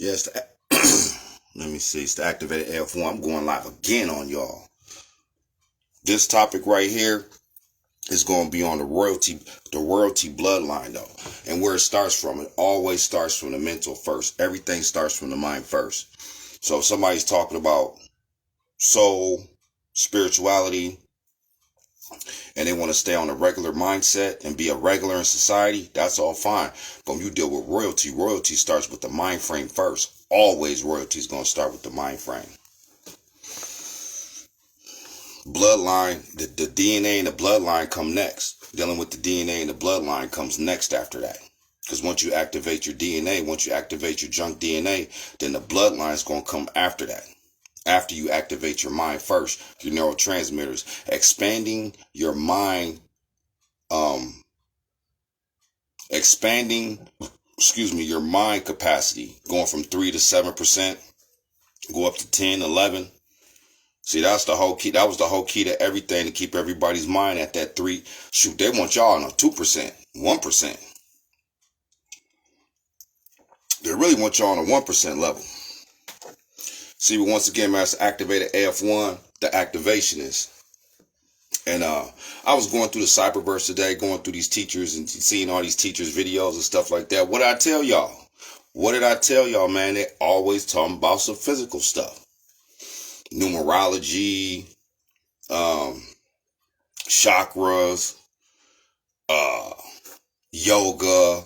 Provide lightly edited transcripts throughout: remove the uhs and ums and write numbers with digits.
Yes, let me see. It's the activated AF1. I'm going live again on y'all. This topic right here is going to be on the royalty bloodline though. And where it starts from, it always starts from the mental first. Everything starts from the mind first. So if somebody's talking about soul, spirituality, and they want to stay on a regular mindset and be a regular in society, that's all fine. But when you deal with royalty, royalty starts with the mind frame first. Always royalty is going to start with the mind frame. Bloodline, the DNA and the bloodline come next. Dealing with the DNA and the bloodline comes next after that. Because once you activate your DNA, once you activate your junk DNA, then the bloodline is going to come after that. After you activate your mind first, your neurotransmitters, expanding your mind, your mind capacity, going from 3 to 7%, go up to 10, 11. See, that's the whole key. That was the whole key to everything, to keep everybody's mind at that 3. Shoot, they want y'all on a 2%, 1%. They really want y'all on a 1% level. See, but once again, man, it's activated AF1, the activation is. And I was going through the cyberverse today, going through these teachers and seeing all these teachers' videos and stuff like that. What did I tell y'all? What did I tell y'all, man? They always talking about some physical stuff. Numerology, chakras, yoga,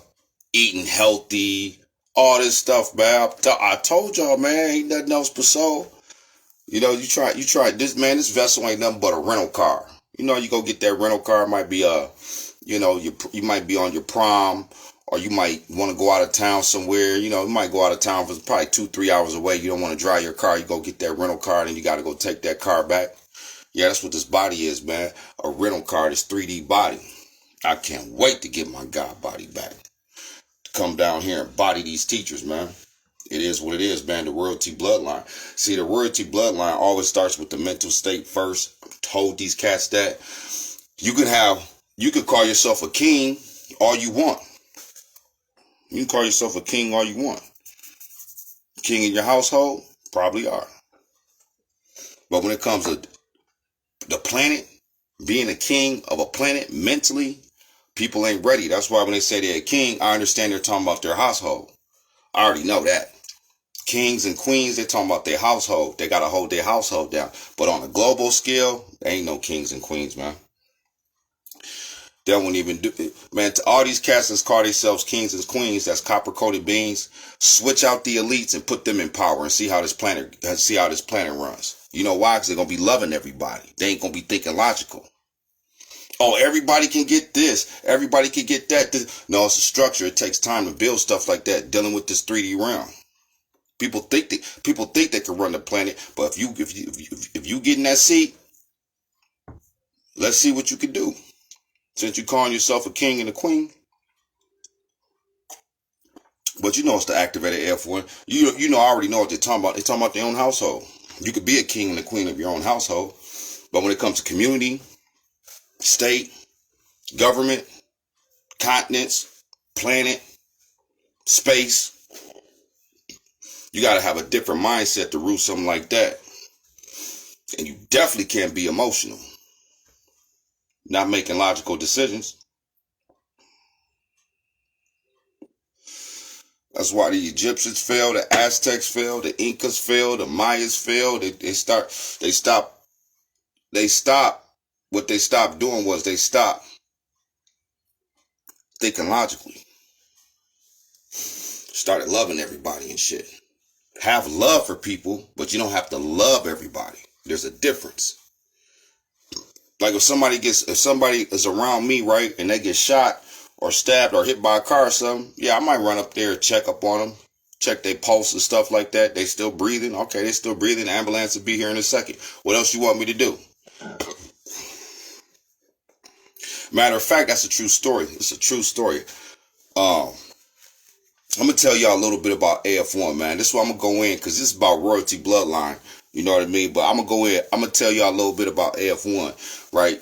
eating healthy, all this stuff, man. I told y'all, man, ain't nothing else but soul. You know, you try this, man. This vessel ain't nothing but a rental car. You know, you go get that rental car. It might be you might be on your prom, or you might want to go out of town somewhere. You know, you might go out of town for probably 2-3 hours away. You don't want to drive your car. You go get that rental car, and then you got to go take that car back. Yeah, that's what this body is, man. A rental car, this 3D body. I can't wait to get my God body back. To come down here and body these teachers, man. It is what it is, man. The royalty bloodline. See, the royalty bloodline always starts with the mental state first. I told these cats that you could call yourself a king all you want. You can call yourself a king all you want. King in your household? Probably are. But when it comes to the planet, being a king of a planet mentally, people ain't ready. That's why when they say they're a king, I understand they're talking about their household. I already know that. Kings and queens, they're talking about their household. They got to hold their household down. But on a global scale, there ain't no kings and queens, man. They won't even do it. Man, to all these cats that call themselves kings and queens, that's copper-coated beans, switch out the elites and put them in power and see how this planet runs. You know why? Because they're going to be loving everybody. They ain't going to be thinking logical. Oh, everybody can get this. Everybody can get that. No, it's a structure. It takes time to build stuff like that, dealing with this 3D realm. People think they can run the planet, but if you get in that seat, let's see what you can do. Since you're calling yourself a king and a queen, but you know it's the activated F1. You know I already know what they're talking about. They're talking about their own household. You could be a king and a queen of your own household, but when it comes to community, state, government, continents, planet, space, you got to have a different mindset to rule something like that. And you definitely can't be emotional. Not making logical decisions. That's why the Egyptians failed, the Aztecs failed, the Incas failed, the Mayas failed. What they stopped doing was they stopped thinking logically. Started loving everybody and shit. Have love for people, but you don't have to love everybody. There's a difference. Like if somebody is around me, right, and they get shot or stabbed or hit by a car or something, yeah, I might run up there and check up on them, check their pulse and stuff like that. They still breathing? Okay, they still breathing. The ambulance will be here in a second. What else you want me to do? Matter of fact, that's a true story. It's a true story. I'm going to tell y'all a little bit about AF1, man. This is why I'm going to go in, because this is about royalty bloodline. You know what I mean? But I'm going to go in. I'm going to tell y'all a little bit about AF1, right?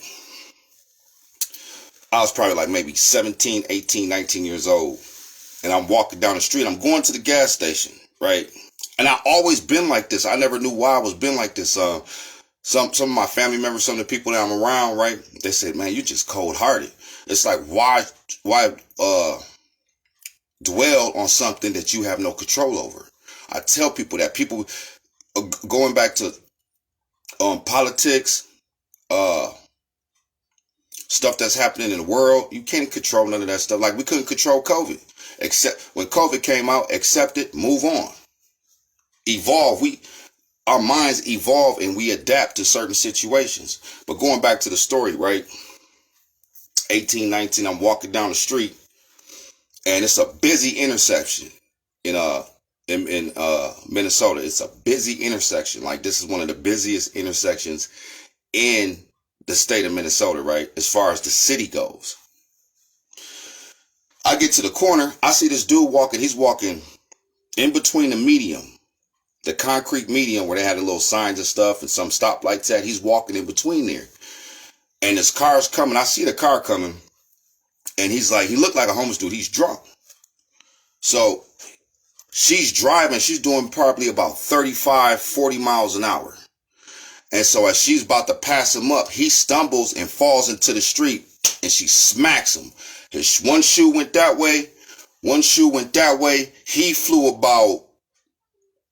I was probably like maybe 17, 18, 19 years old. And I'm walking down the street. I'm going to the gas station. right? And I always been like this. I never knew why I was been like this. Some of my family members, some of the people that I'm around, right? They said, "Man, you just cold hearted." It's like why dwell on something that you have no control over? I tell people that people going back to politics, uh, stuff that's happening in the world, you can't control none of that stuff. Like we couldn't control COVID, except when COVID came out, accept it, move on, evolve. Our minds evolve and we adapt to certain situations. But going back to the story, right? 1819, I'm walking down the street and it's a busy intersection in Minnesota. It's a busy intersection. Like this is one of the busiest intersections in the state of Minnesota, right? As far as the city goes. I get to the corner, I see this dude walking. He's walking in between the concrete medium where they had the little signs and stuff and some stoplights at. He's walking in between there. And this car's coming. I see the car coming. And he looked like a homeless dude. He's drunk. So she's driving. She's doing probably about 35, 40 miles an hour. And so as she's about to pass him up, he stumbles and falls into the street and she smacks him. His one shoe went that way. One shoe went that way. He flew about,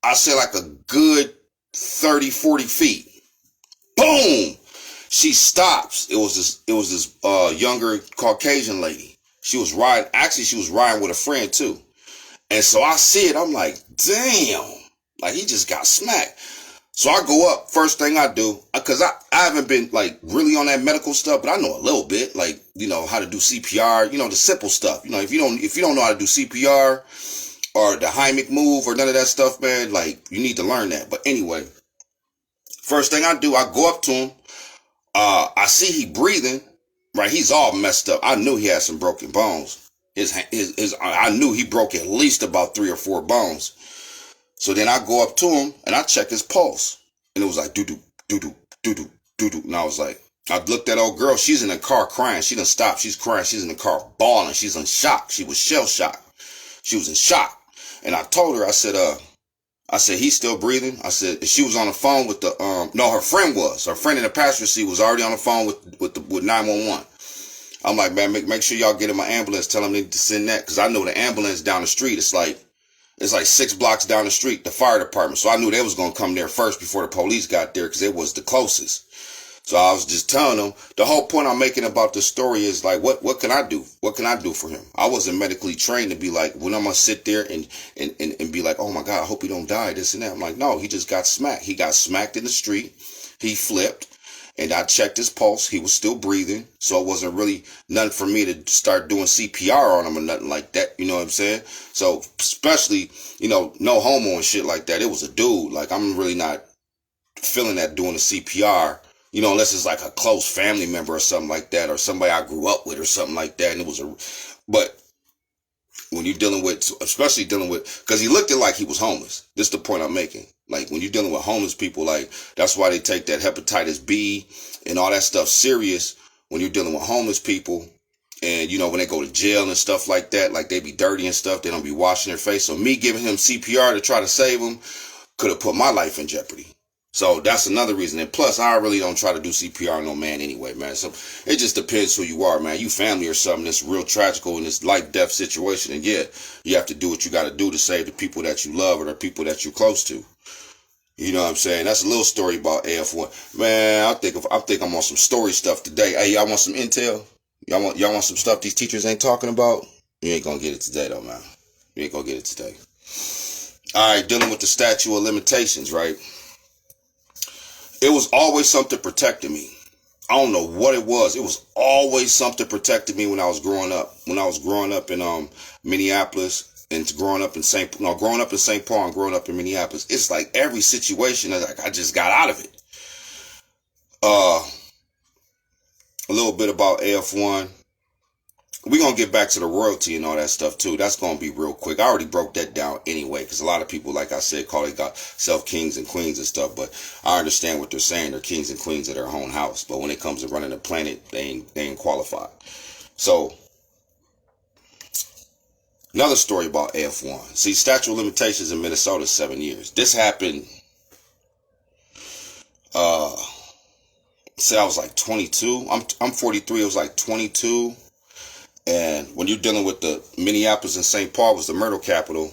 I say like a good 30, 40 feet. Boom! She stops. It was this younger Caucasian lady. She was riding with a friend too. And so I see it, I'm like, damn, like he just got smacked. So I go up, first thing I do, because I haven't been like really on that medical stuff, but I know a little bit, like, you know, how to do CPR, you know, the simple stuff. You know, if you don't know how to do CPR or the Heimlich move or none of that stuff, man, like you need to learn that. But anyway, first thing I do, I go up to him. I see he breathing, right? He's all messed up. I knew he had some broken bones. I knew he broke at least about 3 or 4 bones. So then I go up to him and I check his pulse. And it was like, doo-doo, doo-doo, doo-doo, doo-doo. And I was like, I looked at old girl. She's in the car crying. She done stopped. She's crying. She's in the car bawling. She's in shock. She was shell shocked. She was in shock. And I told her, I said, he's still breathing. I said, she was on the phone with her friend was. Her friend in the passenger seat was already on the phone with 911. I'm like, man, make sure y'all get in my ambulance. Tell them they need to send that. Because I know the ambulance down the street, it's like 6 blocks down the street, the fire department. So I knew they was going to come there first before the police got there because it was the closest. So I was just telling them, the whole point I'm making about this story is like, what can I do? What can I do for him? I wasn't medically trained to be like, when I'm going to sit there and be like, oh my God, I hope he don't die, this and that. I'm like, no, he just got smacked. He got smacked in the street. He flipped and I checked his pulse. He was still breathing. So it wasn't really nothing for me to start doing CPR on him or nothing like that. You know what I'm saying? So especially, you know, no homo and shit like that. It was a dude. Like I'm really not feeling that doing the CPR. You know, unless it's like a close family member or something like that, or somebody I grew up with or something like that. And but when you're dealing with, especially dealing with, because he looked like he was homeless. This is the point I'm making. Like when you're dealing with homeless people, like that's why they take that hepatitis B and all that stuff serious when you're dealing with homeless people. And, you know, when they go to jail and stuff like that, like they be dirty and stuff, they don't be washing their face. So me giving him CPR to try to save him could have put my life in jeopardy. So that's another reason. And plus, I really don't try to do CPR on no man anyway, man. So it just depends who you are, man. You family or something that's real tragical in this life-death situation. And yeah, you have to do what you got to do to save the people that you love or the people that you're close to. You know what I'm saying? That's a little story about AF1. Man, I think I'm on some story stuff today. Hey, y'all want some intel? Y'all want some stuff these teachers ain't talking about? You ain't gonna get it today, though, man. You ain't gonna get it today. All right, dealing with the statute of limitations, right? It was always something protecting me. I don't know what it was. It was always something protecting me when I was growing up. When I was growing up in Minneapolis and growing up in St. Paul and growing up in Minneapolis, it's like every situation like I just got out of it. A little bit about AF1. We're going to get back to the royalty and all that stuff too. That's going to be real quick. I already broke that down anyway, because a lot of people, like I said, call it self kings and queens and stuff. But I understand what they're saying. They're kings and queens of their own house. But when it comes to running the planet, they ain't qualified. So Another story about AF1. See, statute of limitations in Minnesota is 7 years. This happened, say I was like 22. I'm 43. I was like 22. And when you're dealing with the Minneapolis and St. Paul was the murder capital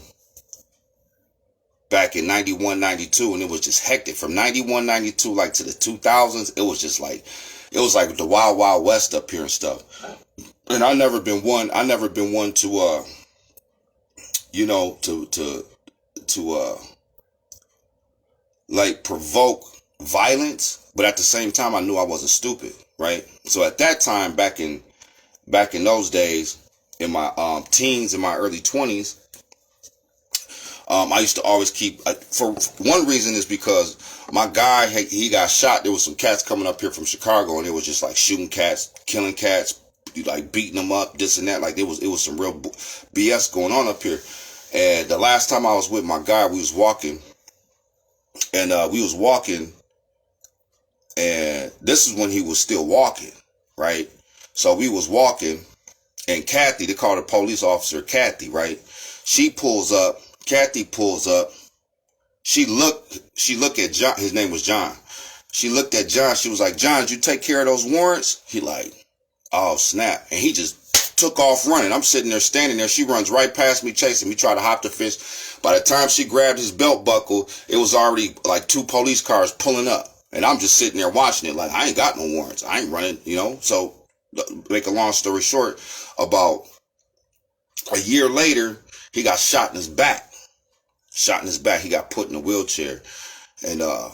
back in 91, 92, and it was just hectic. From 91, 92, like to the 2000s, it was just like, it was like the wild, wild west up here and stuff. And I never been one to, you know, to like provoke violence, but at the same time, I knew I wasn't stupid, right? So at that time, back in those days, in my teens, in my early 20s, I used to always keep, for one reason is because my guy, he got shot. There was some cats coming up here from Chicago, and it was just like shooting cats, killing cats, like beating them up, this and that. Like it was some real BS going on up here. And the last time I was with my guy, we was walking, and and this is when he was still walking, right? So we was walking, and Kathy, they called the police officer Kathy, right? Kathy pulls up. She looked at John. His name was John. She looked at John. She was like, John, did you take care of those warrants? He like, oh, snap. And he just took off running. I'm sitting there, standing there. She runs right past me, chasing me, try to hop the fence. By the time she grabbed his belt buckle, it was already like 2 police cars pulling up. And I'm just sitting there watching it like, I ain't got no warrants. I ain't running, you know. So make a long story short, about a year later, he got shot in his back. He got put in a wheelchair. And that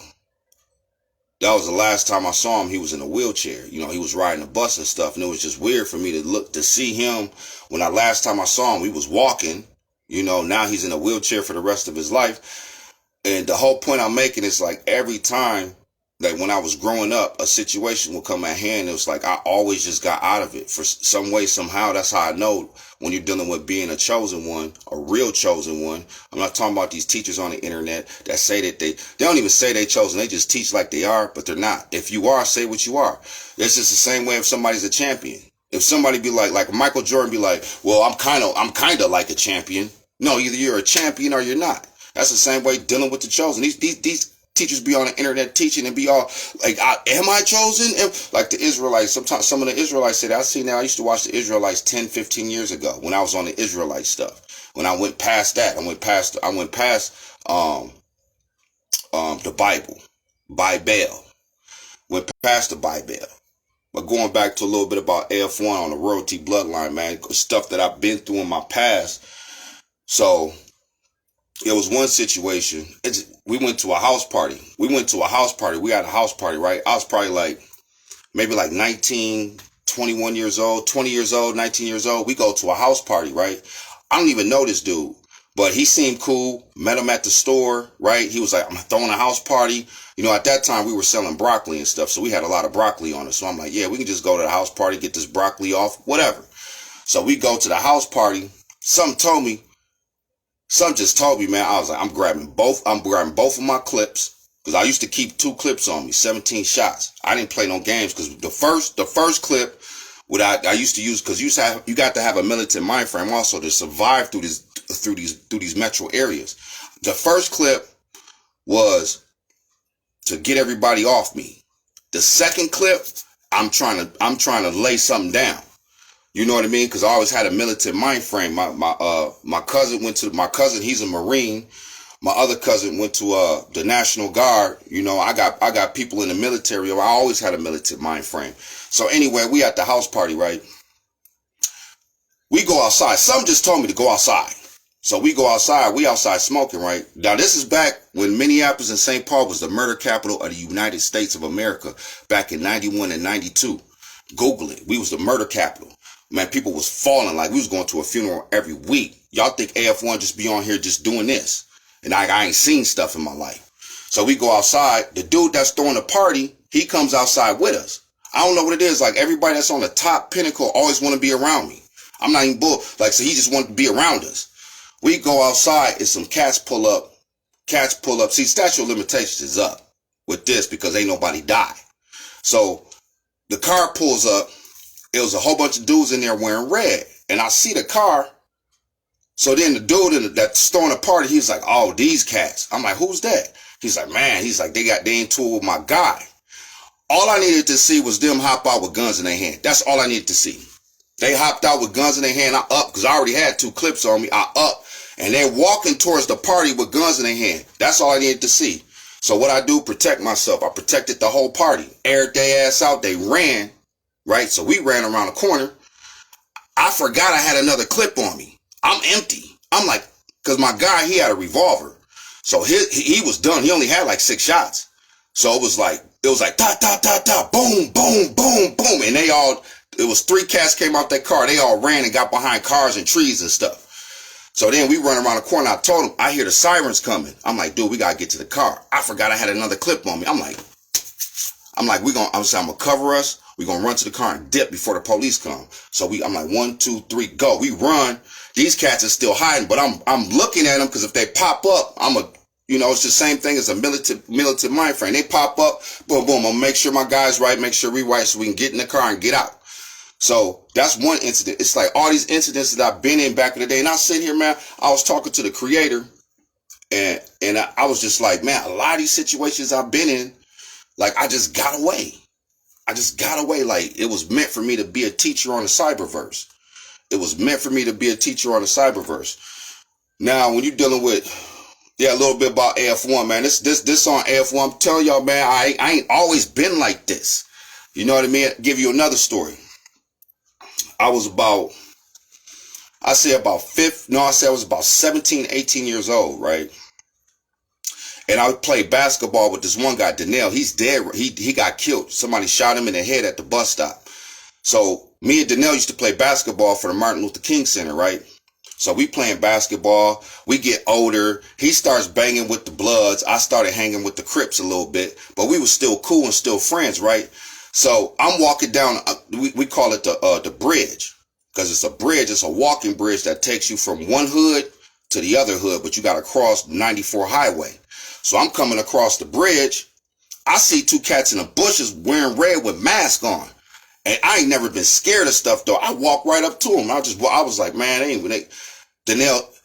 was the last time I saw him. He was in a wheelchair. You know, he was riding a bus and stuff. And it was just weird for me to see him. When last time I saw him, he was walking. You know, now he's in a wheelchair for the rest of his life. And the whole point I'm making is like every time, like when I was growing up, a situation would come at hand. It was like I always just got out of it for some way, somehow. That's how I know when you're dealing with being a chosen one, a real chosen one. I'm not talking about these teachers on the internet that say that they don't even say they chosen. They just teach like they are, but they're not. If you are, say what you are. It's just the same way if somebody's a champion. If somebody be like Michael Jordan be like, well, I'm kind of like a champion. No, either you're a champion or you're not. That's the same way dealing with the chosen. These teachers be on the internet teaching and be all like, am I chosen? Like the Israelites, sometimes some of the Israelites say that. I used to watch the Israelites 10, 15 years ago when I was on the Israelite stuff. When I went past that, I went past the Bible, went past the Bible. But going back to a little bit about AF1 on the royalty bloodline, man, stuff that I've been through in my past. So it was one situation. We went to a house party. We had a house party, right? I was probably maybe 19, 21 years old, 20 years old, 19 years old. We go to a house party, right? I don't even know this dude, but he seemed cool. Met him at the store, right? He was like, I'm throwing a house party. You know, at that time we were selling broccoli and stuff, so we had a lot of broccoli on us. So I'm like, yeah, we can just go to the house party, get this broccoli off, whatever. So we go to the house party. Something just told me, man, I was like, I'm grabbing both of my clips, because I used to keep 2 clips on me, 17 shots. I didn't play no games, because the first clip, what I used to use, because you got to have a militant mind frame also to survive through these metro areas. The first clip was to get everybody off me. The second clip, I'm trying to lay something down. You know what I mean? Because I always had a militant mind frame. My cousin, he's a Marine. My other cousin went to the National Guard. You know, I got people in the military. I always had a militant mind frame. So anyway, we at the house party, right? We go outside. Some just told me to go outside. So we go outside. We outside smoking, right? Now this is back when Minneapolis and St. Paul was the murder capital of the United States of America back in 91 and 92. Google it. We was the murder capital. Man, people was falling like we was going to a funeral every week. Y'all think AF1 just be on here just doing this? And I ain't seen stuff in my life. So we go outside. The dude that's throwing the party, he comes outside with us. I don't know what it is. Like everybody that's on the top pinnacle always want to be around me. I'm not even so he just wanted to be around us. We go outside and some cats pull up. See, statute of limitations is up with this because ain't nobody die. So the car pulls up. It was a whole bunch of dudes in there wearing red. And I see the car. So then the dude that's throwing a party, he's like, oh, these cats. I'm like, who's that? He's like, man, he's like, they into it with my guy. All I needed to see was them hop out with guns in their hand. That's all I needed to see. They hopped out with guns in their hand. I up, because I already had 2 clips on me. I up, and they're walking towards the party with guns in their hand. That's all I needed to see. So what I do, protect myself. I protected the whole party. Aired their ass out. They ran, right? So we ran around the corner. I forgot I had another clip on me. I'm empty. I'm like, because my guy, he had a revolver. So he was done. He only had like 6 shots. So it was like, ta, ta, ta, ta, boom, boom, boom, boom. And it was 3 cats came out that car. They all ran and got behind cars and trees and stuff. So then we run around the corner. I told him, I hear the sirens coming. I'm like, dude, we got to get to the car. I forgot I had another clip on me. I'm like, I'm going to cover us. We're going to run to the car and dip before the police come. So I'm like, 1, 2, 3, go. We run. These cats are still hiding, but I'm looking at them because if they pop up, it's the same thing as a militant mind frame. They pop up, boom, boom. I'm going to make sure my guy's right, make sure we right so we can get in the car and get out. So that's one incident. It's like all these incidents that I've been in back in the day. And I sit here, man, I was talking to the creator and I was just like, man, a lot of these situations I've been in, like I just got away. Like it was meant for me to be a teacher on the cyberverse. It was meant for me to be a teacher on the cyberverse. Now, when you're dealing with, a little bit about AF1, man, this on AF1, I'm telling y'all, man, I ain't always been like this. You know what I mean? I'll give you another story. I was about 17, 18 years old, right? And I played basketball with this one guy, Danielle. He's dead. He got killed. Somebody shot him in the head at the bus stop. So me and Danielle used to play basketball for the Martin Luther King Center, right? So we playing basketball. We get older. He starts banging with the Bloods. I started hanging with the Crips a little bit. But we were still cool and still friends, right? So I'm walking down, we call it the bridge, because it's a bridge. It's a walking bridge that takes you from one hood to the other hood, but you got to cross 94 highway. So I'm coming across the bridge. I see 2 cats in the bushes wearing red with masks on. And I ain't never been scared of stuff, though. I walked right up to him. I was like, man, Danielle's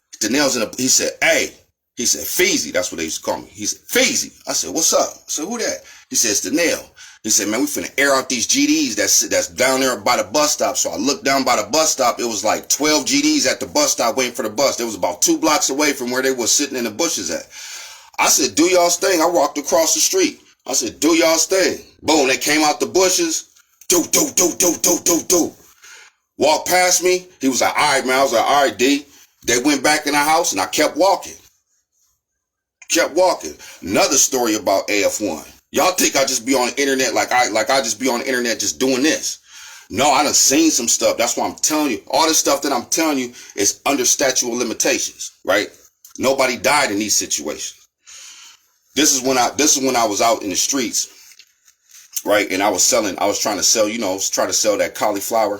he said, hey. He said, Feezy. That's what they used to call me. He said, Feezy. I said, what's up? I said, who that? He said, it's Danielle. He said, man, we finna air out these GDs that's down there by the bus stop. So I looked down by the bus stop. It was like 12 GDs at the bus stop waiting for the bus. It was about 2 blocks away from where they were sitting in the bushes at. I said, do y'all's thing. I walked across the street. I said, do y'all's thing. Boom, they came out the bushes. Do. Walked past me. He was like, all right, man. I was like, all right, D. They went back in the house and I kept walking. Another story about AF1. Y'all think I just be on the internet like I just be on the internet just doing this. No, I done seen some stuff. That's why I'm telling you. All this stuff that I'm telling you is under statute of limitations, right? Nobody died in these situations. This is when I was out in the streets, right? And I was trying to sell, that cauliflower.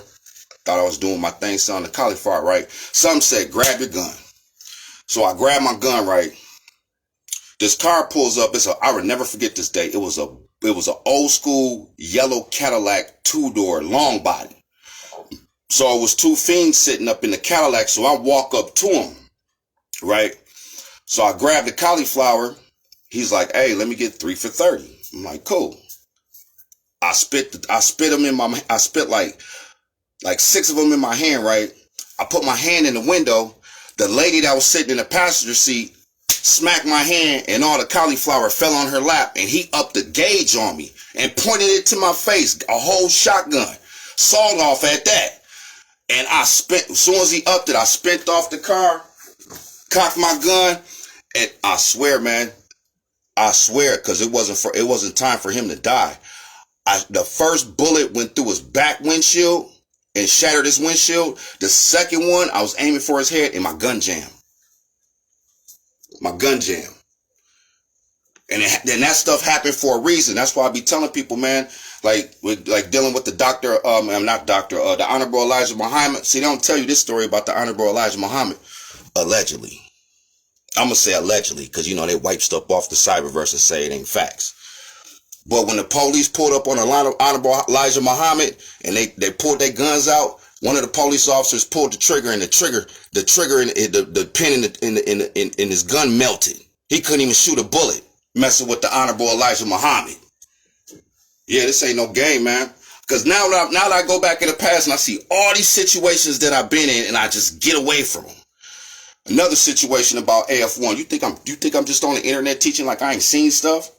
Thought I was doing my thing selling the cauliflower, right? Some said, grab your gun. So I grabbed my gun, right? This car pulls up. I would never forget this day. It was an old school yellow Cadillac 2-door long body. So it was 2 fiends sitting up in the Cadillac. So I walk up to him, right? So I grab the cauliflower. He's like, hey, let me get 3 for $30. I'm like, cool. I spit them in my, I spit like 6 of them in my hand, right? I put my hand in the window. The lady that was sitting in the passenger seat smacked my hand and all the cauliflower fell on her lap, and he upped the gauge on me and pointed it to my face, a whole shotgun, sawed off at that. And as soon as he upped it, I spent off the car, cocked my gun, and I swear, because it wasn't time for him to die. The first bullet went through his back windshield and shattered his windshield. The second one, I was aiming for his head, and my gun jammed. And then that stuff happened for a reason. That's why I be telling people, man, like dealing with the the Honorable Elijah Muhammad. See, they don't tell you this story about the Honorable Elijah Muhammad. Allegedly. I'm going to say allegedly, because, they wipe stuff off the cyberverse and say it ain't facts. But when the police pulled up on Honorable Elijah Muhammad and they pulled their guns out, One of the police officers pulled the trigger, and the trigger the pin in his gun melted. He couldn't even shoot a bullet, messing with the Honorable Elijah Muhammad. Yeah, this ain't no game, man. Because now that I go back in the past and I see all these situations that I've been in, and I just get away from them. Another situation about AF1. You think I'm just on the internet teaching like I ain't seen stuff?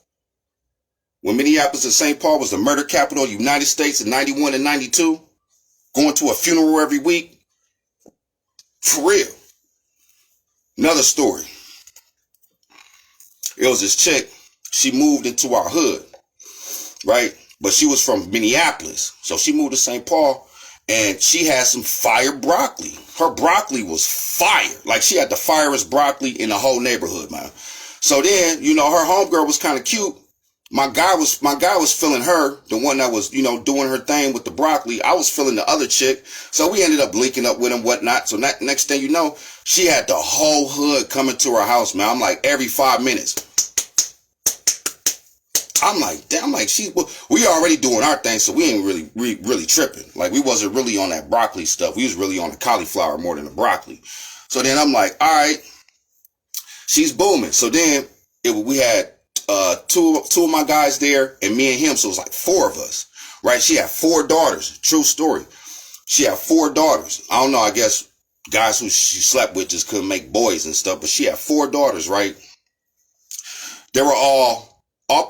When Minneapolis and St. Paul was the murder capital of the United States in 91 and 92, going to a funeral every week. For real. Another story. It was this chick. She moved into our hood, right? But she was from Minneapolis. So she moved to St. Paul, and she had some fire broccoli. Her broccoli was fire. Like, she had the firest broccoli in the whole neighborhood, man. So then, you know, her homegirl was kind of cute. My guy was feeling her, the one that was, you know, doing her thing with the broccoli. I was feeling the other chick. So we ended up linking up with him, whatnot. So next thing you know, she had the whole hood coming to her house, man. I'm like, every 5 minutes. I'm like, damn, we already doing our thing, so we ain't really tripping. Like, we wasn't really on that broccoli stuff. We was really on the cauliflower more than the broccoli. So then I'm like, all right, she's booming. So then we had two of my guys there and me and him, so it was like 4 of us, right? She had 4 daughters. True story. She had 4 daughters. I don't know, I guess guys who she slept with just couldn't make boys and stuff, but she had 4 daughters, right? They were all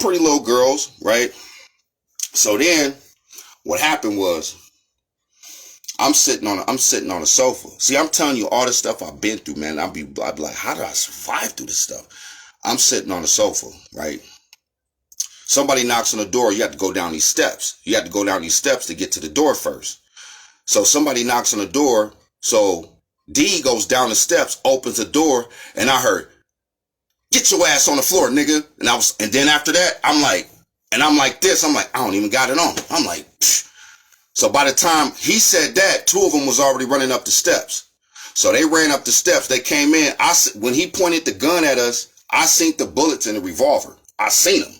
pretty little girls, right? So then what happened was I'm sitting on a sofa. See, I'm telling you all the stuff I've been through, man. I'd be like, how did I survive through this stuff? I'm sitting on the sofa, right? Somebody knocks on the door. You have to go down these steps. You have to go down these steps to get to the door first. So somebody knocks on the door. So D goes down the steps, opens the door, and I heard, "Get your ass on the floor, nigga." And then after that, I'm like this. I'm like, I don't even got it on. I'm like, psh. So by the time he said that, 2 of them was already running up the steps. So they ran up the steps. They came in. When he pointed the gun at us, I seen the bullets in the revolver. I seen them.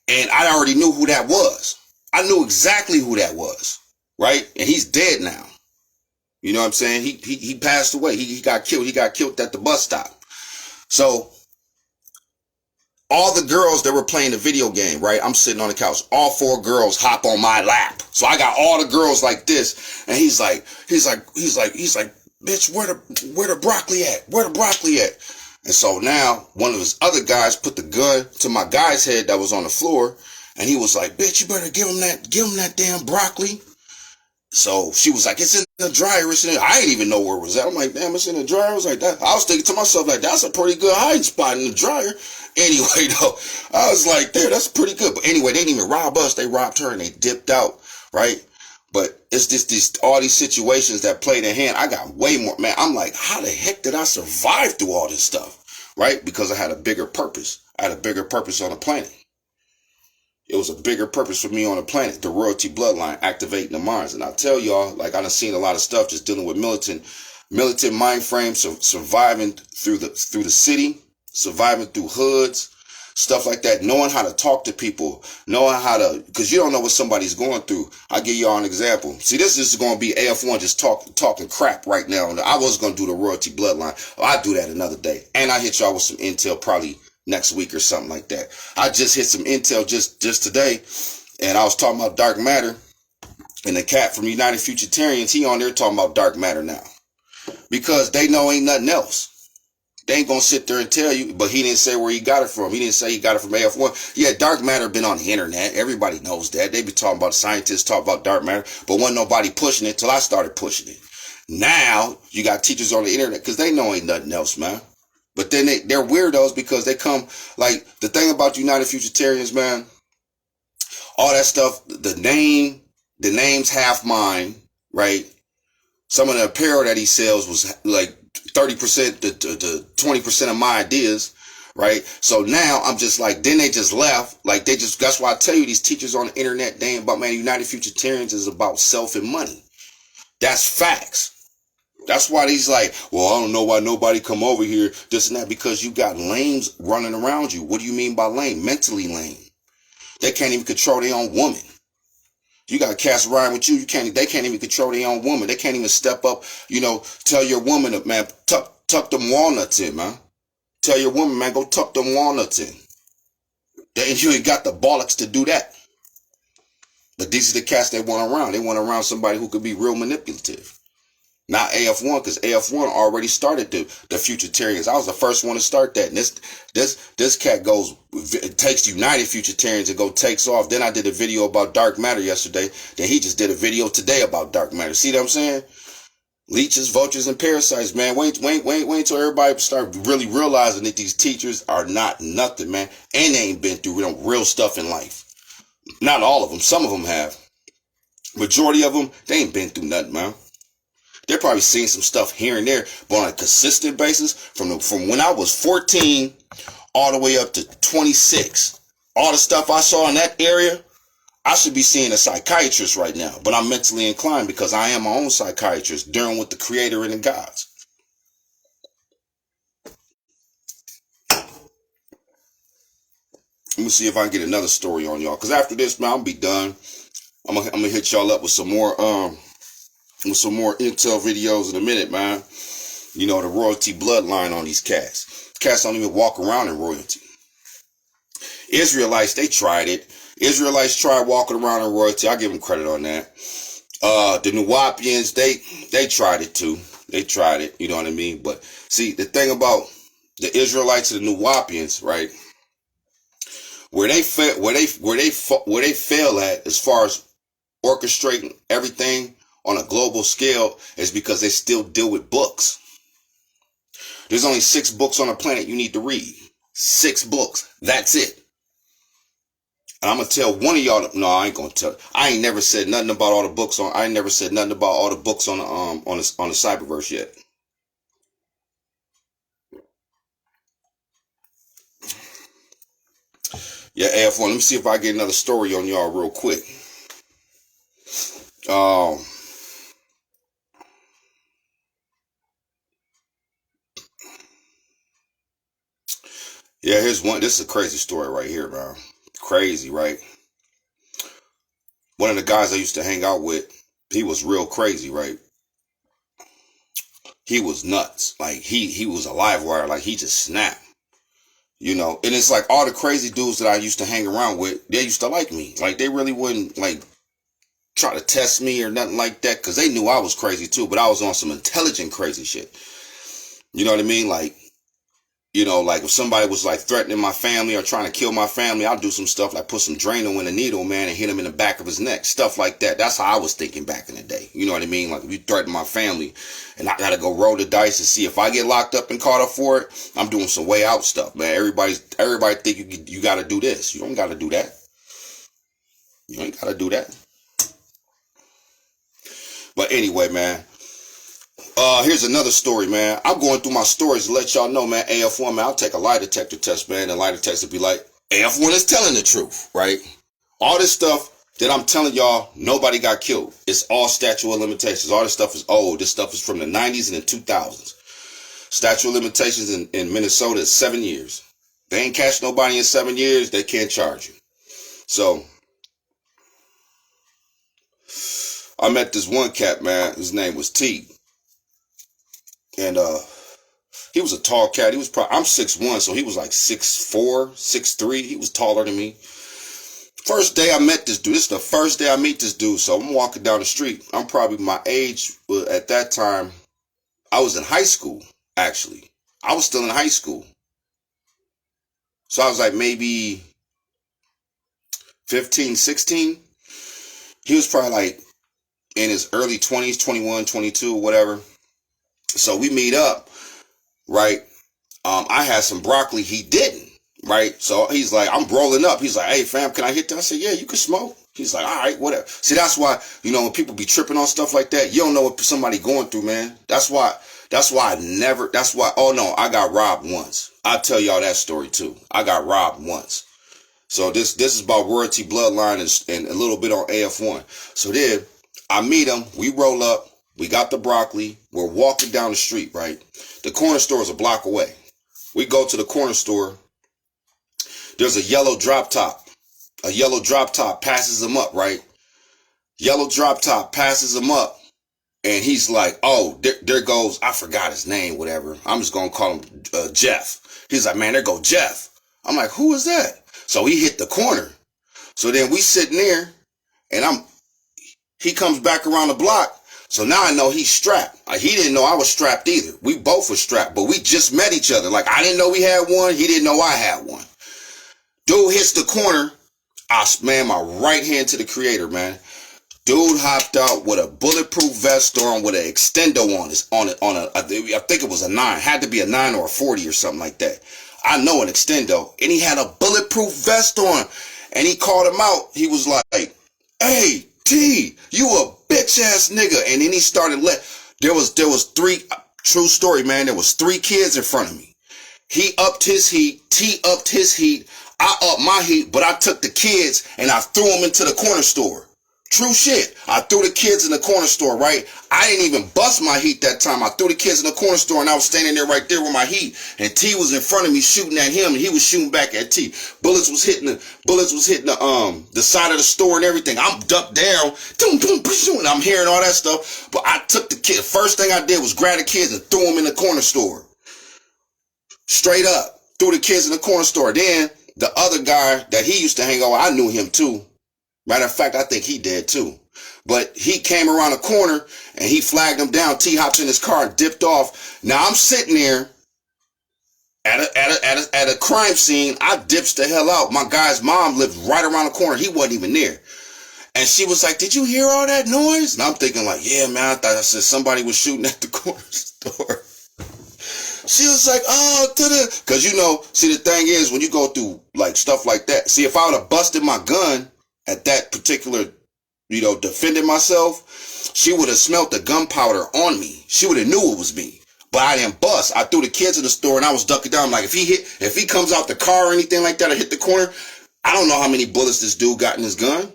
And I already knew who that was. I knew exactly who that was, right? And he's dead now. You know what I'm saying? He passed away. He got killed. He got killed at the bus stop. So all the girls that were playing the video game, right? I'm sitting on the couch. All 4 girls hop on my lap. So I got all the girls like this. And he's like, bitch, where the broccoli at? Where the broccoli at? And so now one of his other guys put the gun to my guy's head that was on the floor. And he was like, bitch, you better give him that damn broccoli. So she was like, it's in the dryer. I didn't even know where it was at. I'm like, damn, it's in the dryer. I was like, that. I was thinking to myself, like, that's a pretty good hiding spot in the dryer. Anyway, though, I was like, there, that's pretty good. But anyway, they didn't even rob us. They robbed her and they dipped out, right? But it's just all these situations that played in hand. I got way more, man. I'm like, how the heck did I survive through all this stuff, right? Because I had a bigger purpose. I had a bigger purpose on the planet. It was a bigger purpose for me on the planet, the royalty bloodline, activating the minds. And I tell y'all, like, I done seen a lot of stuff just dealing with militant mind frames, surviving through the city, surviving through hoods, stuff like that, knowing how to talk to people, knowing how to, because you don't know what somebody's going through. I'll give y'all an example. See, this is going to be AF1 just talking crap right now. I was going to do the royalty bloodline. I'll do that another day. And I hit y'all with some intel probably next week or something like that. I just hit some intel just today, and I was talking about dark matter, and the cat from United Futuritarians, he on there talking about dark matter now, because they know ain't nothing else. They ain't gonna sit there and tell you, but he didn't say where he got it from. He didn't say he got it from AF1. Yeah, dark matter been on the internet. Everybody knows that. They be talking about, scientists talk about dark matter, but wasn't nobody pushing it till I started pushing it. Now you got teachers on the internet because they know ain't nothing else, man. But then they're weirdos because they come, like, the thing about United Futuritarians, man, all that stuff, the name's half mine, right? Some of the apparel that he sells was like 30% to 20% of my ideas, right? So now I'm just like, then they just left. Like, that's why I tell you, these teachers on the internet, they ain't about, man, United Futuritarians is about self and money. That's facts. That's why he's like, well, I don't know why nobody come over here, this and that, because you got lames running around you. What do you mean by lame? Mentally lame. They can't even control their own woman. You got cats riding with you. They can't even control their own woman. They can't even step up. Tell your woman, man, tuck them walnuts in, man. Tell your woman, man, go tuck them walnuts in. And you ain't got the bollocks to do that. But these are the cats they want around. They want around somebody who could be real manipulative. Not AF1, because AF1 already started the Futuritarians. I was the first one to start that. And this cat takes United Futuritarians and takes off. Then I did a video about dark matter yesterday. Then he just did a video today about dark matter. See what I'm saying? Leeches, vultures, and parasites, man. Wait until everybody start really realizing that these teachers are not nothing, man. And they ain't been through real stuff in life. Not all of them. Some of them have. Majority of them, they ain't been through nothing, man. They're probably seeing some stuff here and there, but on a consistent basis, from when I was 14 all the way up to 26, all the stuff I saw in that area, I should be seeing a psychiatrist right now. But I'm mentally inclined because I am my own psychiatrist, dealing with the creator and the gods. Let me see if I can get another story on y'all. Because after this, man, I'll be done. I'm gonna hit y'all up with some more intel videos in a minute, man. The royalty bloodline on these cats. Cats don't even walk around in royalty. Israelites, they tried it. Israelites tried walking around in royalty. I give them credit on that. The Nuwapians, they tried it too. They tried it, you know what I mean? But see, the thing about the Israelites and the Nuwapians, right? Where they fail at as far as orchestrating everything on a global scale is because they still deal with books. There's only 6 books on the planet you need to read. 6 books. That's it. And I'm gonna tell one of y'all. No, I ain't gonna tell. I ain't never said nothing about all the books on. I ain't never said nothing about all the books on the Cyberverse yet. Yeah, AF1. Let me see if I get another story on y'all real quick. Yeah, here's one. This is a crazy story right here, man. Crazy, right? One of the guys I used to hang out with, he was real crazy, right? He was nuts. Like, he was a live wire. Like, he just snapped. And it's like all the crazy dudes that I used to hang around with, they used to like me. Like, they really wouldn't, try to test me or nothing like that, because they knew I was crazy too, but I was on some intelligent crazy shit. You know what I mean? Like if somebody was threatening my family or trying to kill my family, I'll do some stuff like put some Drano in a needle, man, and hit him in the back of his neck. Stuff like that. That's how I was thinking back in the day. You know what I mean? Like, if you threaten my family and I gotta go roll the dice and see if I get locked up and caught up for it, I'm doing some way out stuff, man. Everybody think you gotta do this. You don't gotta do that. You ain't gotta do that. But anyway, man. Here's another story, man. I'm going through my stories to let y'all know, man. AF1, man, I'll take a lie detector test, man. And lie detector be like, AF1 is telling the truth, right? All this stuff that I'm telling y'all, nobody got killed. It's all statute of limitations. All this stuff is old. This stuff is from the 90s and the 2000s. Statute of limitations in Minnesota is 7 years. They ain't catch nobody in 7 years, they can't charge you. So, I met this one cat, man. His name was T. And he was a tall cat. He was I'm 6'1", so he was like 6'4", 6'3". He was taller than me. First day I met this dude. This is the first day I meet this dude. So I'm walking down the street. I'm probably my age at that time. I was in high school, actually. I was still in high school. So I was like maybe 15, 16. He was probably like in his early 20s, 21, 22, whatever. So we meet up, right? I had some broccoli. He didn't, right? So he's like, I'm rolling up. He's like, hey, fam, can I hit that? I said, yeah, you can smoke. He's like, all right, whatever. See, that's why, when people be tripping on stuff like that, you don't know what somebody going through, man. Oh no, I got robbed once. I'll tell y'all that story too. I got robbed once. So this is about royalty bloodline and a little bit on AF1. So then I meet him. We roll up. We got the broccoli. We're walking down the street, right? The corner store is a block away. We go to the corner store. There's a yellow drop top. A yellow drop top passes them up, right? Yellow drop top passes him up. And he's like, oh, there goes, I forgot his name, whatever. I'm just going to call him Jeff. He's like, man, there go Jeff. I'm like, who is that? So he hit the corner. So then we sitting there, and he comes back around the block. So now I know he's strapped. He didn't know I was strapped either. We both were strapped, but we just met each other. Like, I didn't know we had one. He didn't know I had one. Dude hits the corner. Man, my right hand to the creator, man. Dude hopped out with a bulletproof vest on with an extendo I think it was a 9. Had to be a 9 or a 40 or something like that. I know an extendo. And he had a bulletproof vest on. And he called him out. He was like, hey, T, you a bitch ass nigga. And then he started there was 3, true story, man. There was 3 kids in front of me. He upped his heat. T upped his heat. I upped my heat, but I took the kids and I threw them into the corner store. True shit. I threw the kids in the corner store, right? I didn't even bust my heat that time. I threw the kids in the corner store and I was standing there right there with my heat. And T was in front of me shooting at him and he was shooting back at T. Bullets was hitting the side of the store and everything. I'm ducked down. And I'm hearing all that stuff. But I took the kid. First thing I did was grab the kids and threw them in the corner store. Straight up. Threw the kids in the corner store. Then the other guy that he used to hang out with, I knew him too. Matter of fact, I think he did too. But he came around the corner and he flagged him down. T hops in his car and dipped off. Now I'm sitting there at a crime scene. I dips the hell out. My guy's mom lived right around the corner. He wasn't even there. And she was like, did you hear all that noise? And I'm thinking like, yeah, man, I said somebody was shooting at the corner store. She was like, oh, because see, the thing is, when you go through like stuff like that, see, if I would have busted my gun at that particular, defending myself, she would have smelt the gunpowder on me. She would have knew it was me. But I didn't bust. I threw the kids in the store and I was ducking down. Like, if he comes out the car or anything like that or hit the corner, I don't know how many bullets this dude got in his gun.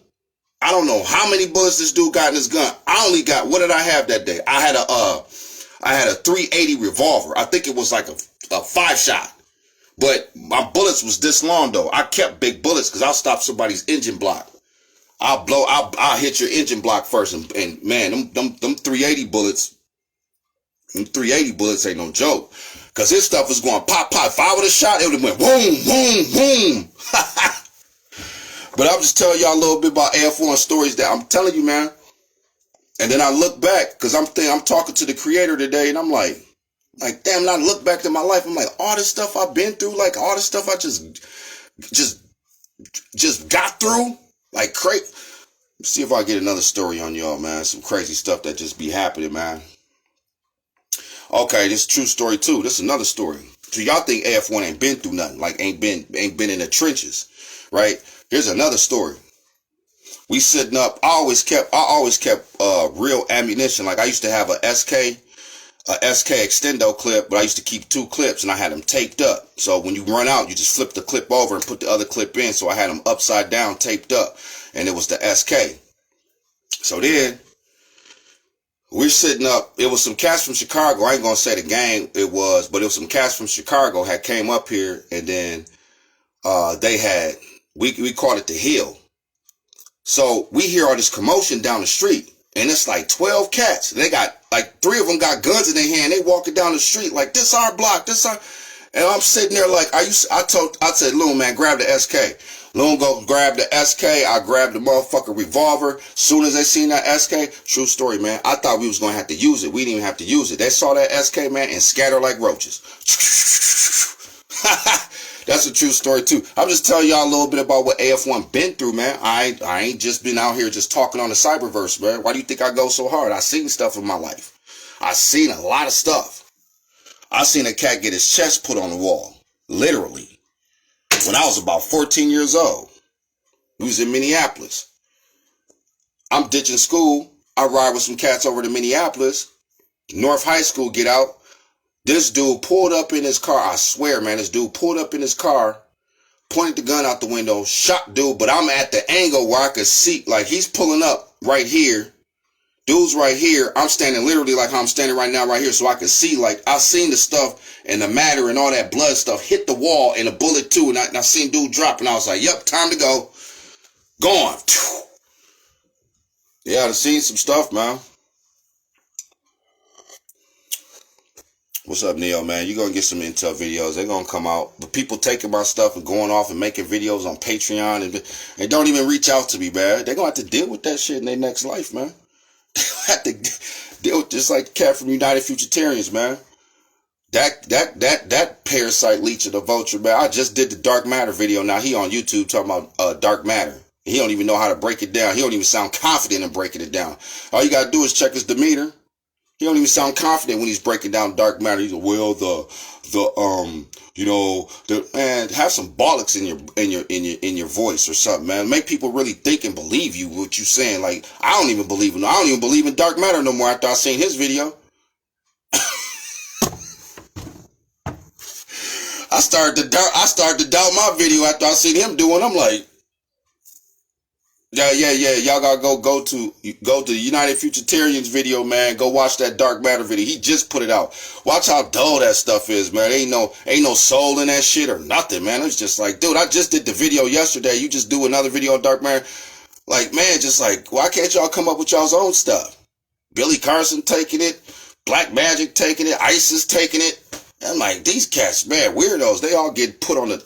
I don't know how many bullets this dude got in his gun. I only got, what did I have that day? I had a 380 revolver. I think it was like a 5-shot. But my bullets was this long though. I kept big bullets because I'll stop somebody's engine block. I'll hit your engine block first. And man, them 380 bullets, ain't no joke. Cause his stuff was going pop, pop. If I would have shot, it would have went boom, boom, boom. But I'm just telling y'all a little bit about AF1 stories that I'm telling you, man. And then I look back, cause I'm talking to the creator today and I'm like, damn, and I look back to my life. I'm like, all this stuff I've been through, like all this stuff I just got through. Like crazy. See if I get another story on y'all, man. Some crazy stuff that just be happening, man. Okay, this is a true story too. This is another story. So y'all think AF1 ain't been through nothing, like ain't been in the trenches, right? Here's another story. We sitting up. I always kept real ammunition. Like I used to have a SK extendo clip, but I used to keep 2 clips and I had them taped up. So when you run out, you just flip the clip over and put the other clip in. So I had them upside down, taped up, and it was the SK. So then we're sitting up. It was some cats from Chicago. I ain't gonna say the gang it was, but it was some cats from Chicago had came up here, and then they had we called it the Hill. So we hear all this commotion down the street. And it's like 12 cats. They got like 3 of them got guns in their hand. They walking down the street like, this our block, this our. And I'm sitting there like, I said, Loon, man, grab the SK. Loon go grab the SK. I grabbed the motherfucking revolver. Soon as they seen that SK, true story, man. I thought we was gonna have to use it. We didn't even have to use it. They saw that SK, man, and scatter like roaches. That's a true story too. I'm just telling y'all a little bit about what AF1 been through, man. I ain't just been out here just talking on the cyberverse, man. Why do you think I go so hard? I seen stuff in my life. I seen a lot of stuff. I seen a cat get his chest put on the wall, literally, when I was about 14 years old. We was in Minneapolis. I'm ditching school. I ride with some cats over to Minneapolis. North High School, get out. This dude pulled up in his car. I swear, man, this dude pulled up in his car, pointed the gun out the window, shot dude, but I'm at the angle where I could see, like he's pulling up right here. Dude's right here. I'm standing literally like how I'm standing right now right here, so I could see, like, I seen the stuff and the matter and all that blood stuff hit the wall and a bullet too, and I seen dude drop, and I was like, yep, time to go. Gone. Yeah, I've seen some stuff, man. What's up, Neil, man? You're going to get some intel videos. They're going to come out. But people taking my stuff and going off and making videos on Patreon and don't even reach out to me, man. They're going to have to deal with that shit in their next life, man. They have to deal with just like the cat from United Futuritarians, man. That parasite leech of the vulture, man. I just did the dark matter video. Now he on YouTube talking about dark matter. He don't even know how to break it down. He don't even sound confident in breaking it down. All you got to do is check his demeanor. He don't even sound confident when he's breaking down dark matter. He's like, well, man, have some bollocks in your voice or something, man. Make people really think and believe you what you saying. Like, I don't even believe in dark matter no more after I seen his video. I started to doubt my video after I seen him doing. I'm like, yeah. Y'all gotta go to the United Futuritarians video, man. Go watch that dark matter video. He just put it out. Watch how dull that stuff is, man. Ain't no soul in that shit or nothing, man. It's just like, dude, I just did the video yesterday. You just do another video on dark matter. Like, man, just like, why can't y'all come up with y'all's own stuff? Billy Carson taking it, Black Magic taking it, ISIS taking it. I'm like, these cats, man, weirdos. They all get put on the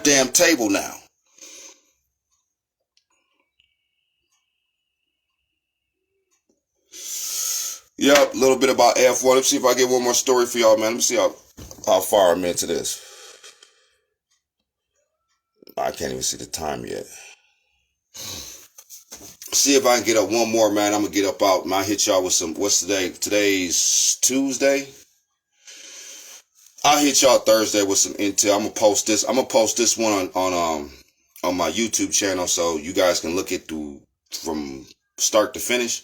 damn table now. Yep, a little bit about AF1. Let's see if I get one more story for y'all, man. Let me see how far I'm into this. I can't even see the time yet. See if I can get up one more, man. I'm going to get up out and I'll hit y'all with some, what's today? Today's Tuesday. I'll hit y'all Thursday with some intel. I'm going to post this one on my YouTube channel so you guys can look it through from start to finish.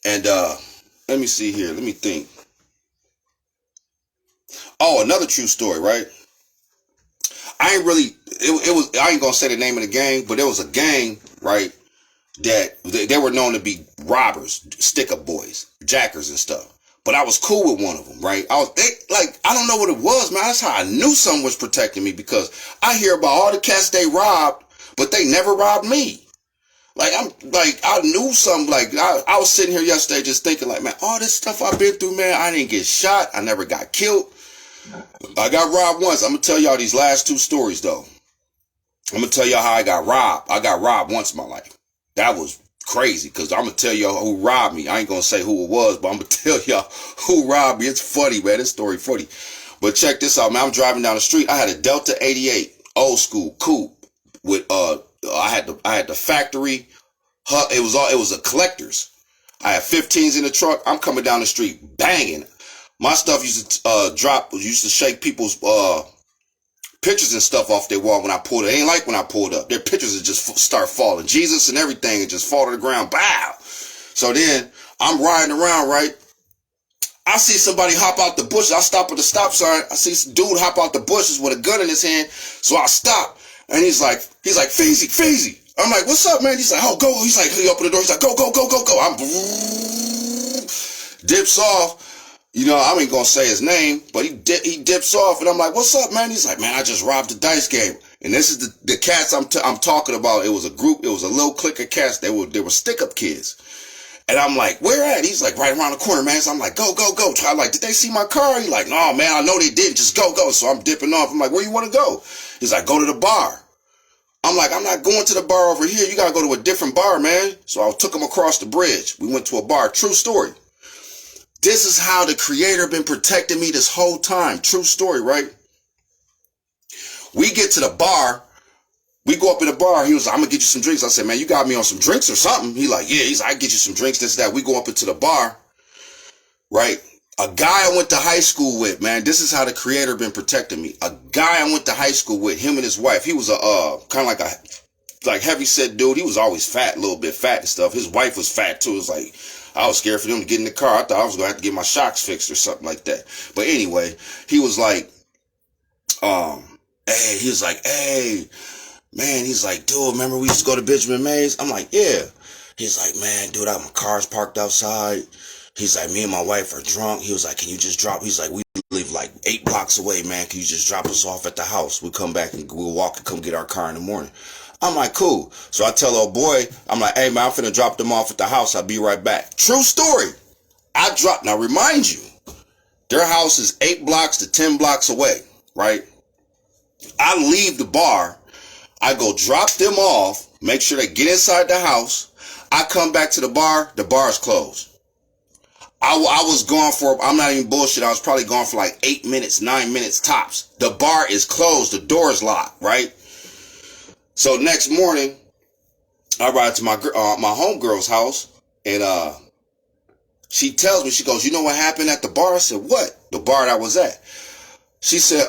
And let me see here. Let me think. Oh, another true story, right? I ain't gonna say the name of the gang, but there was a gang, right, that they were known to be robbers, stick-up boys, jackers and stuff. But I was cool with one of them, right? I don't know what it was, man. That's how I knew something was protecting me, because I hear about all the cats they robbed, but they never robbed me. I knew something. Like, I was sitting here yesterday just thinking, like, man, all this stuff I've been through, man, I didn't get shot. I never got killed. I got robbed once. I'm going to tell y'all these last two stories, though. I'm going to tell y'all how I got robbed. I got robbed once in my life. That was crazy, because I'm going to tell y'all who robbed me. I ain't going to say who it was, but I'm going to tell y'all who robbed me. It's funny, man. This story funny. But check this out, man. I'm driving down the street. I had a Delta 88 old school coupe with I had the factory. It was a collector's. I had 15s in the truck. I'm coming down the street banging. My stuff used to shake people's pictures and stuff off their wall when I pulled it. It ain't like when I pulled up. Their pictures would just start falling. Jesus and everything and just fall to the ground. Bow. So then I'm riding around, right? I see somebody hop out the bushes. I stop at the stop sign. I see some dude hop out the bushes with a gun in his hand. So I stop. And he's like, Feezy. I'm like, what's up, man? He's like, oh, go. He's like, he opened the door. He's like, go. I'm dips off. You know, I ain't gonna say his name, but he dips off, and I'm like, what's up, man? He's like, man, I just robbed the dice game. And this is the cats I'm talking about. It was a group. It was a little clique of cats. They were stick-up kids. And I'm like, where at? He's like, right around the corner, man. So I'm like, go. I'm like, did they see my car? He's like, no, man, I know they didn't. Just go. So I'm dipping off. I'm like, where you want to go? He's like, go to the bar. I'm like, I'm not going to the bar over here. You got to go to a different bar, man. So I took him across the bridge. We went to a bar. True story. This is how the Creator been protecting me this whole time. True story, right? We get to the bar. We go up in the bar. He was like, I'm going to get you some drinks. I said, man, you got me on some drinks or something? He like, yeah. He's like, I get you some drinks, this, that. We go up into the bar, right? A guy I went to high school with, man, this is how the Creator been protecting me. A guy I went to high school with, him and his wife. He was a kind of like heavy set dude. He was always fat, a little bit fat and stuff. His wife was fat too. It was like, I was scared for them to get in the car. I thought I was going to have to get my shocks fixed or something like that. But anyway, he was like, hey, man, he's like, dude, remember we used to go to Benjamin Mays? I'm like, yeah. He's like, man, dude, my car's parked outside. He's like, me and my wife are drunk. He was like, can you just drop? He's like, we live like 8 blocks away, man. Can you just drop us off at the house? We'll come back and we'll walk and come get our car in the morning. I'm like, cool. So I tell old boy, I'm like, hey man, I'm finna drop them off at the house. I'll be right back. True story. Now remind you, their house is 8 blocks to 10 blocks away, right? I leave the bar. I go drop them off, make sure they get inside the house. I come back to the bar is closed. I was gone for, I'm not even bullshit, I was probably gone for like 8 minutes, 9 minutes tops. The bar is closed, the door is locked, right? So next morning, I ride to my homegirl's house, and she tells me, she goes, you know what happened at the bar? I said, what? The bar that I was at. She said,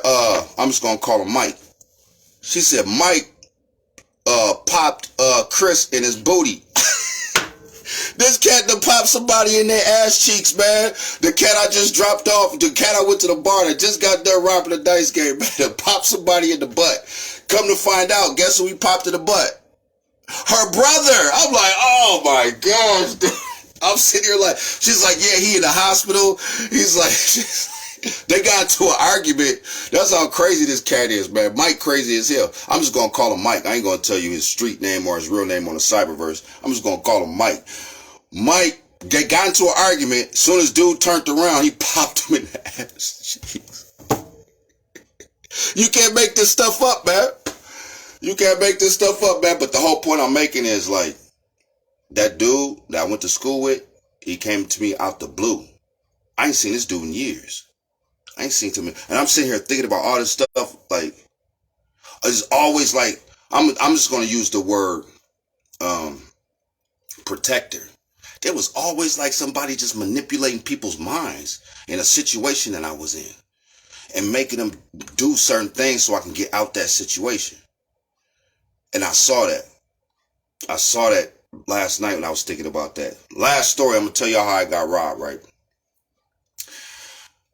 I'm just gonna call him Mike. She said, Mike popped Chris in his booty. This cat done popped somebody in their ass cheeks, man. The cat I just dropped off, the cat I went to the bar that just got done robbing the dice game, man, popped somebody in the butt. Come to find out, guess who he popped in the butt? Her brother. I'm like, oh my gosh, dude. I'm sitting here like, she's like, yeah, he in the hospital. He's like, they got into an argument. That's how crazy this cat is, man. Mike crazy as hell. I'm just going to call him Mike. I ain't going to tell you his street name or his real name on the cyberverse. I'm just going to call him Mike. Mike, they got into an argument. As soon as dude turned around, he popped him in the ass cheeks. You can't make this stuff up, man. You can't make this stuff up, man. But the whole point I'm making is like, that dude that I went to school with, he came to me out the blue. I ain't seen this dude in years. I ain't seen him. And I'm sitting here thinking about all this stuff. Like, it's always like, I'm just going to use the word protector. There was always like somebody just manipulating people's minds in a situation that I was in and making them do certain things so I can get out that situation. And I saw that. I saw that last night when I was thinking about that. Last story, I'm going to tell y'all how I got robbed, right?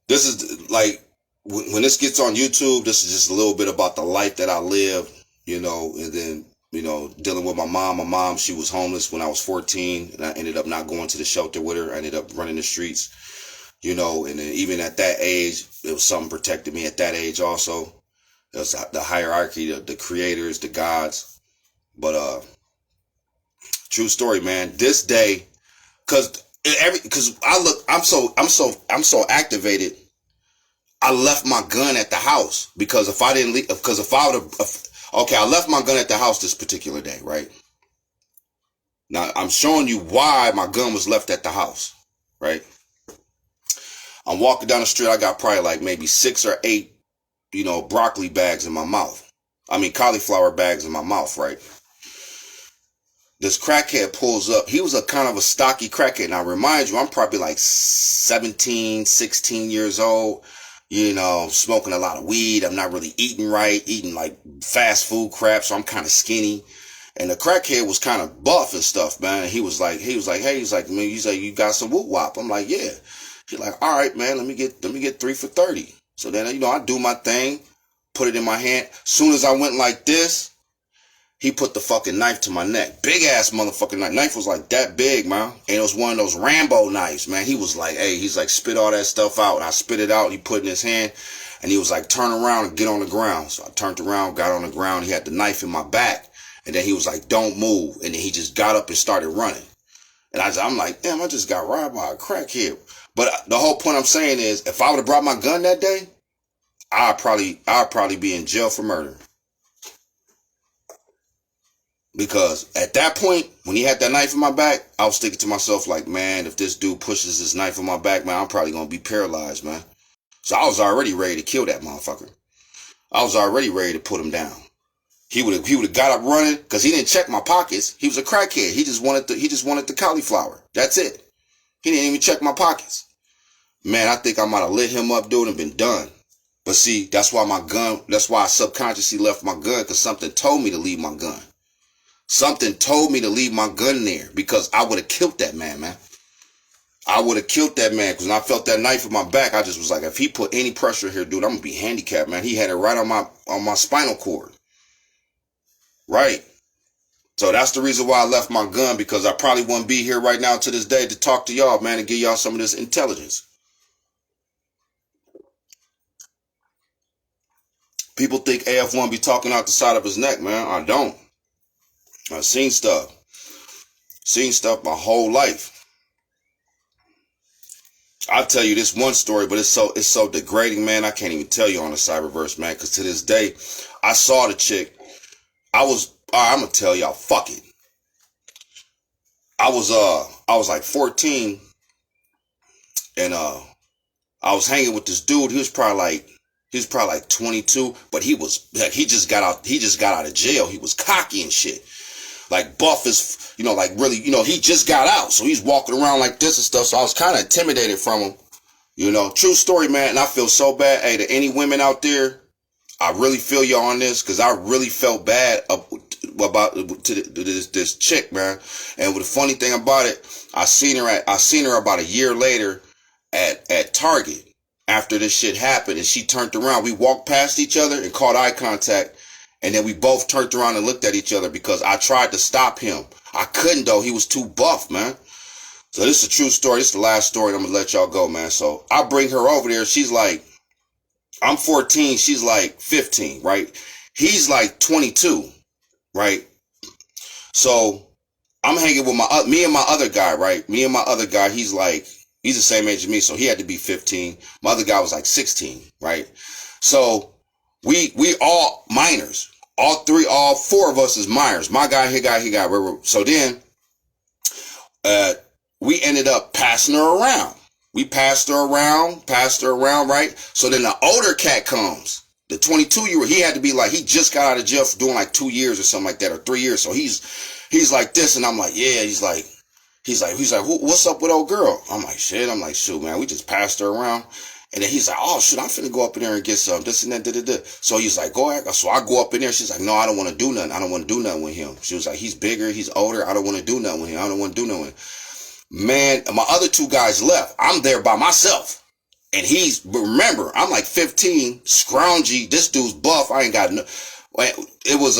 This is like, when this gets on YouTube, this is just a little bit about the life that I lived, you know, and then, you know, dealing with my mom. My mom, she was homeless when I was 14, and I ended up not going to the shelter with her. I ended up running the streets, you know, and then even at that age, it was something protected me at that age also. It was the hierarchy, the creators, the gods. But true story, man. This day, because I'm so activated. I left my gun at the house because if I didn't leave, because if I would have, okay, I left my gun at the house this particular day, right? Now I'm showing you why my gun was left at the house, right? I'm walking down the street. I got probably like maybe 6 or 8, you know, broccoli bags in my mouth. I mean, cauliflower bags in my mouth, right? This crackhead pulls up. He was a kind of a stocky crackhead. Now, remind you, I'm probably like 17, 16 years old, you know, smoking a lot of weed. I'm not really eating right, eating like fast food crap, so I'm kind of skinny. And the crackhead was kind of buff and stuff, man. He was like, man, he's like, you got some whoop wop. I'm like, yeah. He's like, all right, man, let me get 3 for 30. So then, you know, I do my thing, put it in my hand. Soon as I went like this, he put the fucking knife to my neck. Big ass motherfucking knife. Knife was like that big, man. And it was one of those Rambo knives, man. He was like, hey, he's like, spit all that stuff out. And I spit it out. He put it in his hand. And he was like, turn around and get on the ground. So I turned around, got on the ground. He had the knife in my back. And then he was like, don't move. And then he just got up and started running. And I'm like, damn, I just got robbed by a crackhead. But the whole point I'm saying is, if I would have brought my gun that day, I'd probably be in jail for murder. Because at that point, when he had that knife in my back, I was thinking to myself like, man, if this dude pushes this knife in my back, man, I'm probably going to be paralyzed, man. So I was already ready to kill that motherfucker. I was already ready to put him down. He would have got up running because he didn't check my pockets. He was a crackhead. He just wanted the cauliflower. That's it. He didn't even check my pockets. Man, I think I might have lit him up, dude, and been done. But see, that's why I subconsciously left my gun, because something told me to leave my gun. Something told me to leave my gun there, because I would have killed that man, man. I would have killed that man, because when I felt that knife in my back, I just was like, if he put any pressure here, dude, I'm going to be handicapped, man. He had it right on my spinal cord. Right. So that's the reason why I left my gun, because I probably wouldn't be here right now to this day to talk to y'all, man, and give y'all some of this intelligence. People think AF1 be talking out the side of his neck, man. I don't. I've seen stuff. Seen stuff my whole life. I'll tell you this one story, but it's so degrading, man. I can't even tell you on the cyberverse, man, because to this day, I saw the chick. I'm gonna tell y'all, fuck it. I was like 14, and I was hanging with this dude. He was probably like 22, but he just got out of jail. He was cocky and shit. Like buff is, like really, he just got out. So he's walking around like this and stuff. So I was kind of intimidated from him. True story, man. And I feel so bad. Hey, to any women out there, I really feel you on this, because I really felt bad about this chick, man. And the funny thing about it, I seen her about a year later at Target after this shit happened, and she turned around. We walked past each other and caught eye contact, and then we both turned around and looked at each other because I tried to stop him. I couldn't, though. He was too buff, man. So this is a true story. This is the last story, and I'm gonna let y'all go, man. So I bring her over there. She's like, I'm 14. She's like 15, right? He's like 22, right? So I'm hanging with me and my other guy, right? Me and my other guy, he's the same age as me, so he had to be 15. My other guy was like 16, right? So we all minors. All four of us is minors. My guy, he got. So then, we ended up passing her around. We passed her around, right? So then the older cat comes. The 22-year-old, he had to be like, he just got out of jail for doing like 2 years or something like that, or 3 years. So he's like this, and I'm like, yeah. He's like, what's up with old girl? I'm like, shit. I'm like, shoot, man, we just passed her around. And then he's like, oh, shit, I'm finna go up in there and get some, this and that, da. So he's like, go ahead. So I go up in there. She's like, no, I don't want to do nothing. I don't want to do nothing with him. She was like, he's bigger, he's older. I don't want to do nothing with him. I don't want to do nothing with him. Man, my other two guys left. I'm there by myself. And remember, I'm like 15, scroungy. This dude's buff. I ain't got no, it was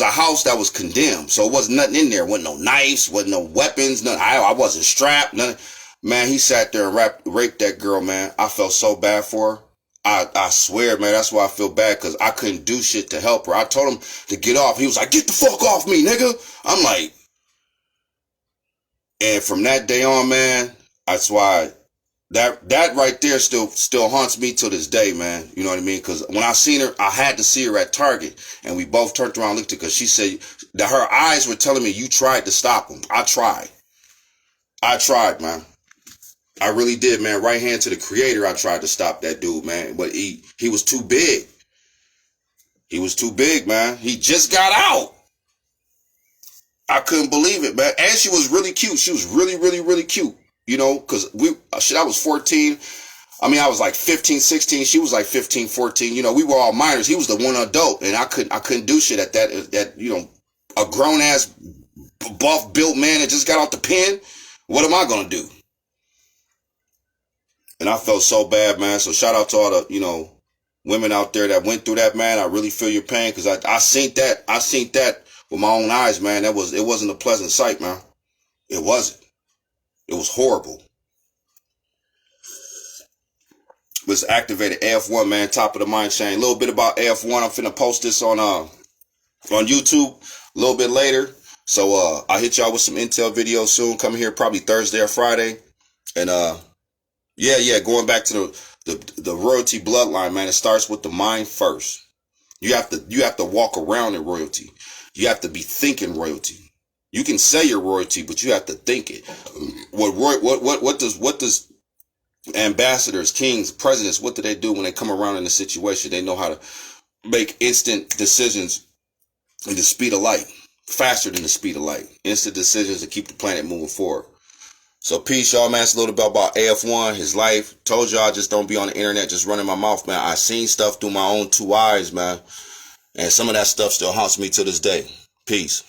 a house that was condemned. So it wasn't nothing in there. Wasn't no knives, wasn't no weapons, nothing. I wasn't strapped, nothing. Man, he sat there and raped that girl, man. I felt so bad for her. I swear, man, that's why I feel bad, because I couldn't do shit to help her. I told him to get off. He was like, get the fuck off me, nigga. I'm like, and from that day on, man, that's why that right there still haunts me till this day, man. You know what I mean? Because when I seen her, I had to see her at Target, and we both turned around and looked at her, because she said that her eyes were telling me, you tried to stop him. I tried, man. I really did, man. Right hand to the creator, I tried to stop that dude, man. But he was too big. He was too big, man. He just got out. I couldn't believe it, man. And she was really cute. She was really, really, really cute. Because I was 14. I mean, I was like 15, 16. She was like 15, 14. We were all minors. He was the one adult, and I couldn't do shit at that, a grown-ass, buff-built man that just got out the pen. What am I going to do? And I felt so bad, man. So shout out to all the, women out there that went through that, man. I really feel your pain, because I seen that with my own eyes, man. It wasn't a pleasant sight, man. It wasn't. It was horrible. Let's activate AF1, man. Top of the mind chain. A little bit about AF1. I'm finna post this on YouTube a little bit later. So I'll hit y'all with some intel videos soon. Coming here probably Thursday or Friday. And yeah, going back to the royalty bloodline, man. It starts with the mind first. You have to walk around in royalty. You have to be thinking royalty. You can say you're royalty, but you have to think it. What does ambassadors, kings, presidents, what do they do when they come around in a situation? They know how to make instant decisions in the speed of light, faster than the speed of light. Instant decisions to keep the planet moving forward. So peace, y'all, man. It's a little bit about AF1, his life. Told y'all, just don't be on the internet just running my mouth, man. I seen stuff through my own two eyes, man. And some of that stuff still haunts me to this day. Peace.